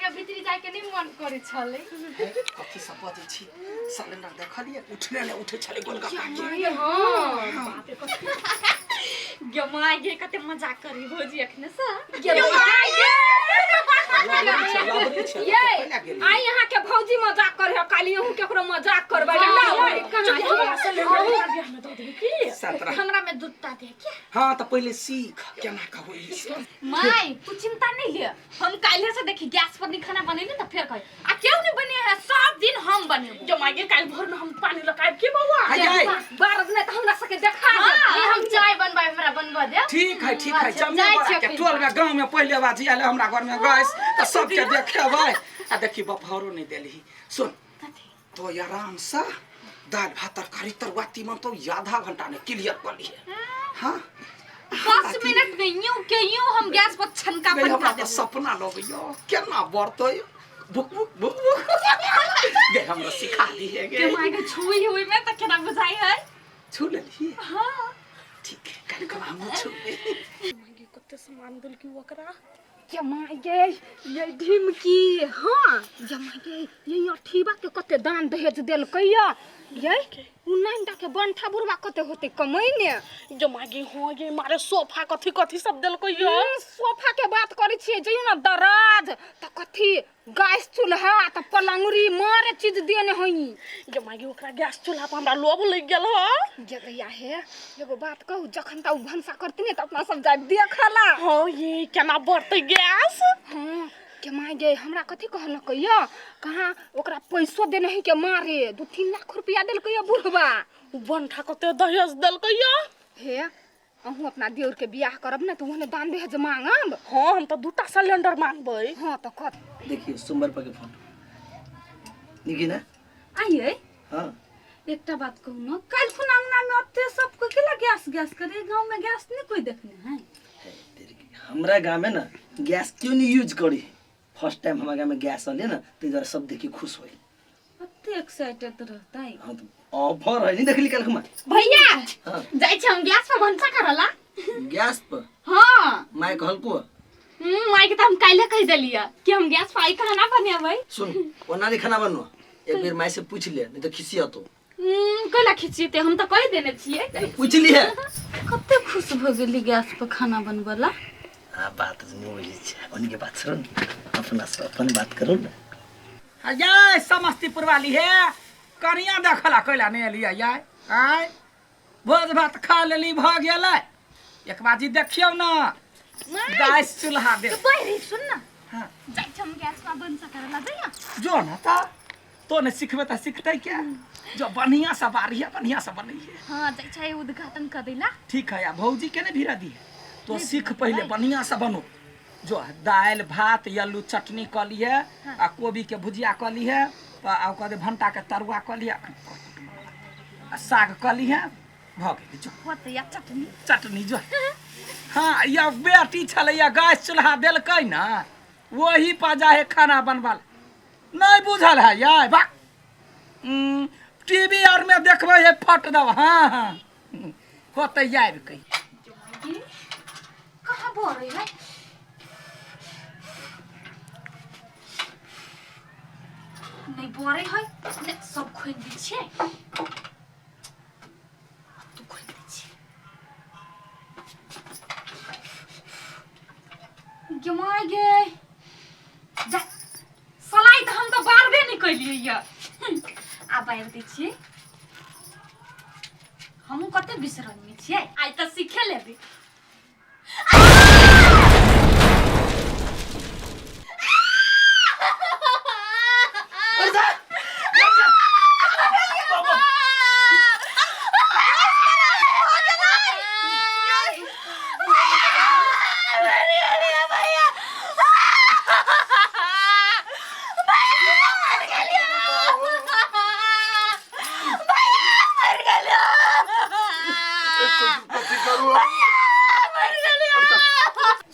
के भीतरी जाय के नहीं मन करे छले कथि सब बजे छी सिलेंडर देखलिए उठले ने उठे छले गोलगप्पा हां बाप रे कथि गमाय गे कते मजाक करी भौजी अखने से गमाय गे ये आई यहाँ के भौजी मजाक करे काली हूं केकरो मजाक करबे हमरा में दूधता दे के हां त पहिले सीख केना का होई माय तू चिंता नहीं ले हम काल्हे से देखी गैस पर नहीं खाना बनेली त फिर कहे आ क्यों नहीं बने है सब दिन हम बने जो मागे काल भोर में हम पानी लगाए के बउआ 12 दिन त हमरा सके देखा दे हम चाय बनबाई हमरा बनवा दे ठीक है जमे बड़ा के टोल में गांव में पहले बाजी आले हमरा घर में गैस त सब के देखेबै आ देखी बपहरो नहीं देली सुन तो आराम से दाल भात तरकारी तरवाती मन तो आधा घंटा में क्लियर कर लिए हां 10 मिनट में यूं हम गैस पर छनका बनवा दे सपना लगइयो केना बरतो बुक गे हमरा सिखा दी है गे मागे छुई हुई में त केना बुझाई है छू लेली हां ठीक है कल को हम छू मागे कते सामान दल की ओकरा जमागे ये ढिमकी हां जमागे ये अठीबा के कते दान दहेज देल कहिया ये उन्नाइटा के बंठा बुरबा कते होते कमैने जमागे हो ये मारे सोफा कथि सब दल कहियो सोफा के बात करै छियै जइयो ना दराज त कथि गैस चूल्हा त पलंगरी मारे चीज देने हई जमागे ओकरा गैस चूल्हा पर हमरा लोभ लग गेल हो जगैया हे एगो बात कहू जखन त भंसा करती ने त अपना सब जाय देखला हो ये केना बढ़ते गैस हां के मागे हमरा कथि कहल कहियो कहां ओकरा पैसो देने है के मारे 2-3 लाख रुपया देल कहियो बुढ़वा बंठा कते दहेज दल कहियो हे अहू अपना देवर के बियाह करब ना त ओने दान दहेज मांगब हां हम त दूटा सिलेंडर मांगबै हां त कत देखिए सोमवार पर के फोटो देखिए ना आइए हां एकटा बात कहू न काल खुना अंगना में ओते सब को केला गैस करे गांव में गैस नहीं कोई देखने है हमरा गांव में ना गैस क्यों नहीं यूज करी फर्स्ट टाइम हमारे गांव में गैस आले ना तो इधर सब देखी खुश होई ओते एक्साइटेड रहता है हां तो ऑफर है नहीं देखली कल खुमा भैया हां जाई छ हम गैस पर भंसा करला गैस पर हां माय कहल को माय के त हम काइले कह देलिया कि हम गैस पर आई खाना बनेबै सुन ओनाली खाना बनवा एक बेर माय से पूछ ले नहीं तो खिसिया तो कला खिचीते हम त कह देने छियै पूछ ली है कते खुश भ गेली गैस पर खाना बनबला हां बात नहीं होई छै उनके बात सुन अपना से अपन बात करो ना अजय समस्तीपुर वाली है कनिया देखला कइला ने लिया याय आय भोज भात खा लेली भ गेलै एक बाजी देखियौ ना गैस चूल्हा दे पहिरी सुन ना हां जाई छ हम गैस पर भंसा करला दैया जो ना ता तो ने सिखबे त सिखतै क्या जो बढ़िया से बारिया बढ़िया से बनइए हां जाई छ उद्घाटन कर देला ठीक है या भौजी के ने भिरा दी तो सीख पहले बढ़िया से बनो जो दाल भात आलू चटनी क लिए आ कोबी के भुजिया क लिए आ ओकर भंटा के तरुआ क लिए आ साग क लिए भ गेल जो होते या चटनी जो हां या बेटी छले या गैस चूल्हा देलकै ना वही पर जाए खाना बनवाल नहीं बुझल है यार बा टीवी और में देखबै है फट दब हां हां होते यार कहीं कहां बोल रही है नहीं बोरे है ने सब खोल दी छे तू खोल दी छे जमाई गे जा सलाई त हम त बारबे नहीं कइलिए या आ बार दी छे हम कते बिसरन में छिए आइ त सीखे लेबे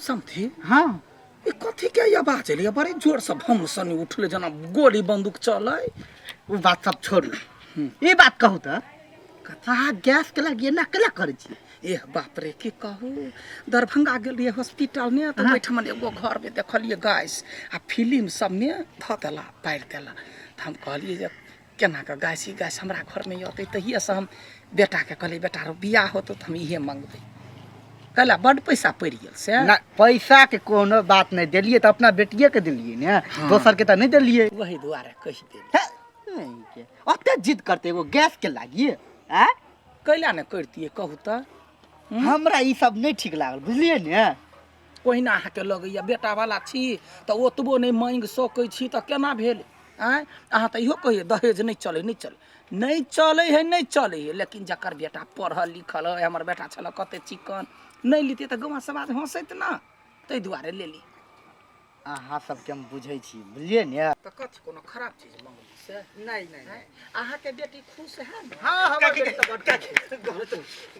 समझी हां ए कथि के आवाज चलिए बड़े जोर से भम सनी उठले जना गोली बंदूक चलै वो बात सब छोड़ ये बात कहू त अहाँ गैस के लगिए ना कला करे छी एह बाप रे की कहू दरभंगा गेल रहिए हॉस्पिटल में तो बैठम एगो घर में देखलिए गैस आ फिल्म सब में ध देला पारि देला तो हम कहलिए जे केना के गैस हमरा घर में अतै तहिए से हम बेटा के कहलिए बेटा रो बियाह होतो तो हम इहे मंगबै कहला बड़ पैसा पड़ि गेल से ना पैसा के कोनो बात नहीं दिलिए तो अपना बेटिए के दिलिए ने दोसर के तो नहीं दिलिए वही दुआरे कहि दे अते जिद करते वो गैस के लागिए आ कैला ने करतिए कहू त हमरा ई सब नहीं ठीक लागल बुझलिए ने ओहिना अहाँके लगैया बेटा वाला छी तऽ ओतबो नहीं मांग सकै छी तऽ केना भेल आँय अहाँ तऽ इहो कहिए दहेज नहीं चले नहीं चले है लेकिन जकर बेटा पढ़ल लिखल है हमर बेटा छल कते चिकन नहीं लीते तऽ गाँव समाज हंसैत ना ताहि दुआरे लेली अहाँ सबके हम बुझै छी बुझलिए ने तऽ कथी कोनो खराब चीज मंगली से नहीं अहाँके बेटी खुश है न हां हमर बेटी तऽ बड़का छै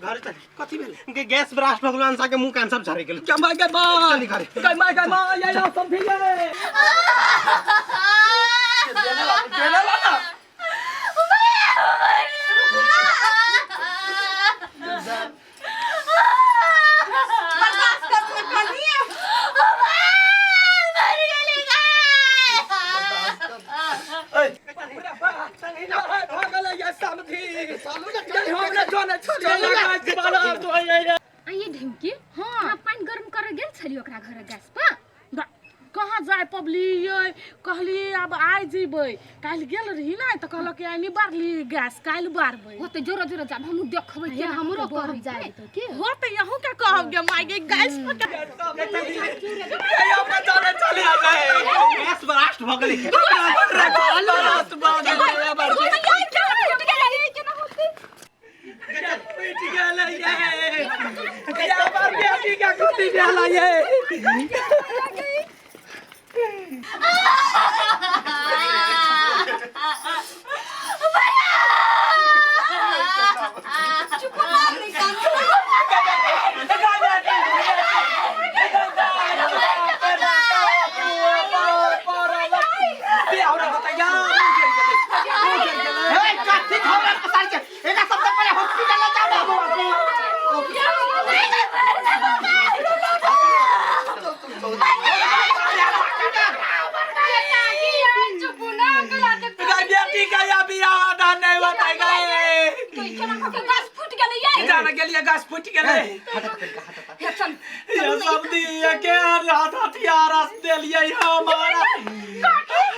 घर चल कथी भेल के गैस ब्रास्ट भगवान सा के मुंह कान सब झड़ गेल क्या माय गय मां गय मां ये लो सब भी ये देने ला आइए ढिमकी हाँ पानी गर्म करे गेल छली ओकरा घर गैस पर कहाँ जाए पबली ये कहली अब आइ जेबै काल्हि गेल रही ना तो कहलक कि आइ बारली गैस काल्हि बारबै वो तो जोरा जोरा जाब हमहु देखबै के हमरो कहब जाए तो की हो तो यहूं के कहब गे माय गे गैस पर गैस ब्रास्ट भ गेल गैस फूट गेलै ये सब दिए के हथियार देलिए हमारा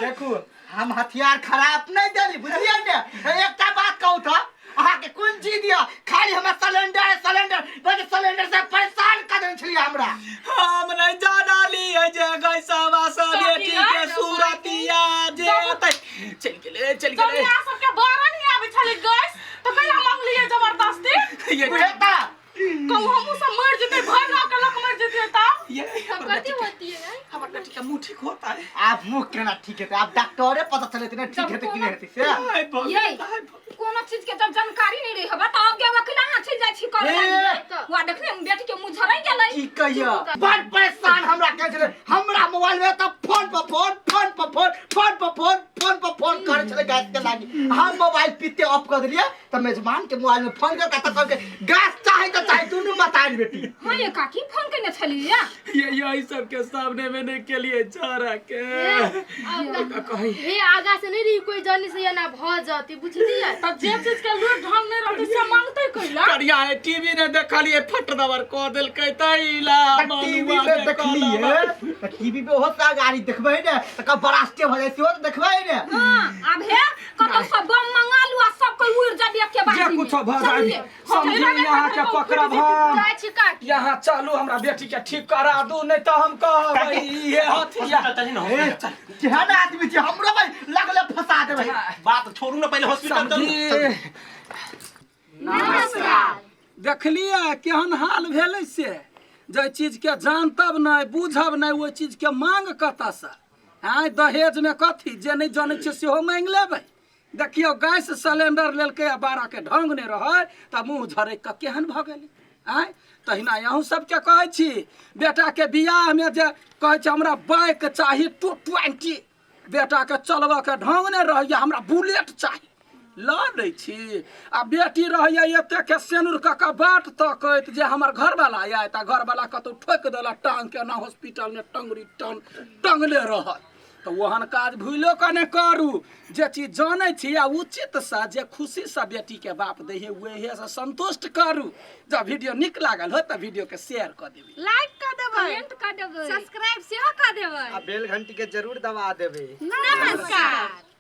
देखू हम हथियार खराब नहीं देली बुझलिए ने एकटा बात कहू तो अहाँ के कोन चीज दिया खाली हमरा सिलेंडर से परेशान कर देन छली हमरा हम नहीं जाना लिए जे गैसवा से बेटी के सूरतिया जे चल गेले हमरा सबके बारा नहीं आबै छले गैस तो कहिया मंगलिए जबरदस्ती ये बेटा कहू हमहु सब मर जेते भर ना कलक मर जेते ता ये कथी होती है हमर बेटी का मुंह ठीक होता है आप मुंह केना ठीक है आप डॉक्टरे पता चले इतना ठीक है कि नहीं होती से ये कोनो चीज के जब जानकारी नहीं रही हबा त अब के वकील हां छी जाय छी करे वा देखने बेटी के मुंह झराई गेलै की कहिया बड़ परेशान हमरा कह छले हमरा मोबाइल में त फोन पर फोन करे छले गैस के लागी हम मोबाइल पीते ऑफ कर दिलिए त मेजबान के मोबाइल में फोन कर त कहके गैस चाहे तो चाहे दोनों बता बेटी हां ये काकी फोन करने छली या ये यही सब के सामने में नहीं के लिए चारा के कही हे आगा से नहीं रही कोई जानी से ना भ जाती बुझलिए त जे चीज के लूट ढंग नहीं रहते से मांगते कइला करिया है टीवी ने देखलिए फट दबर को दिल कैतैला टीवी पे देखलिए टीवी पे होता गाड़ी देखबै ने त का बरास्ते भ जाय से देखबै ने हां अब हे कतो सब बम मंगा लू आ सब कोई उड़ जाबे के बाजी जे कुछ भ जाए समझी यहाँ के पकड़ा जाय छी काकी यहाँ चालू हमरा बेटी के ठीक करा दू नहीं तो हम कहबै ये हथिया केहन आदमी छै हमरो भाई लगले फंसा देबै बात छोड़ू ना पहले हॉस्पिटल चलू नमस्कार देखलिए केहन हाल भेलै से जे चीज के जानतब नहीं बुझब नहीं वो चीज के मांग कत से आय दहेज में कथी जे नहीं जाने छै सेहो मांग लेबै देखियो गैस सिलेंडर लेलकै आ बारह के ढंग नहीं रहे त मुंह झरे के केहन भ गेलै आय तहिना अहूँ सबके कहै छी बेटा के बियाह में जे कहै छै हमरा बाइक चाही 220 बेटा के चलबऽ के ढंग नहीं रहैया हमरा बुलेट चाही ल लै छी आ बेटी रहैया एते के सेनुर का बाट तकैत जे हमर घरवाला आयत आ घरवाला कतौ ठोक देला टांग के ना हॉस्पिटल में टंगरी टंगले रहत तो ओहन काज भूलो कने करू जे चीज जानै छी आ उचित सा जे खुशी सा बेटी के बाप दे उहे से संतुष्ट करू। जब वीडियो नीक लागल हो त वीडियो के शेयर कर देबै, लाइक कर देबै, कमेंट कर देबै, सब्सक्राइब सेहो कर देबै आ बेल घंटी के जरूर दबा देबे। नमस्कार।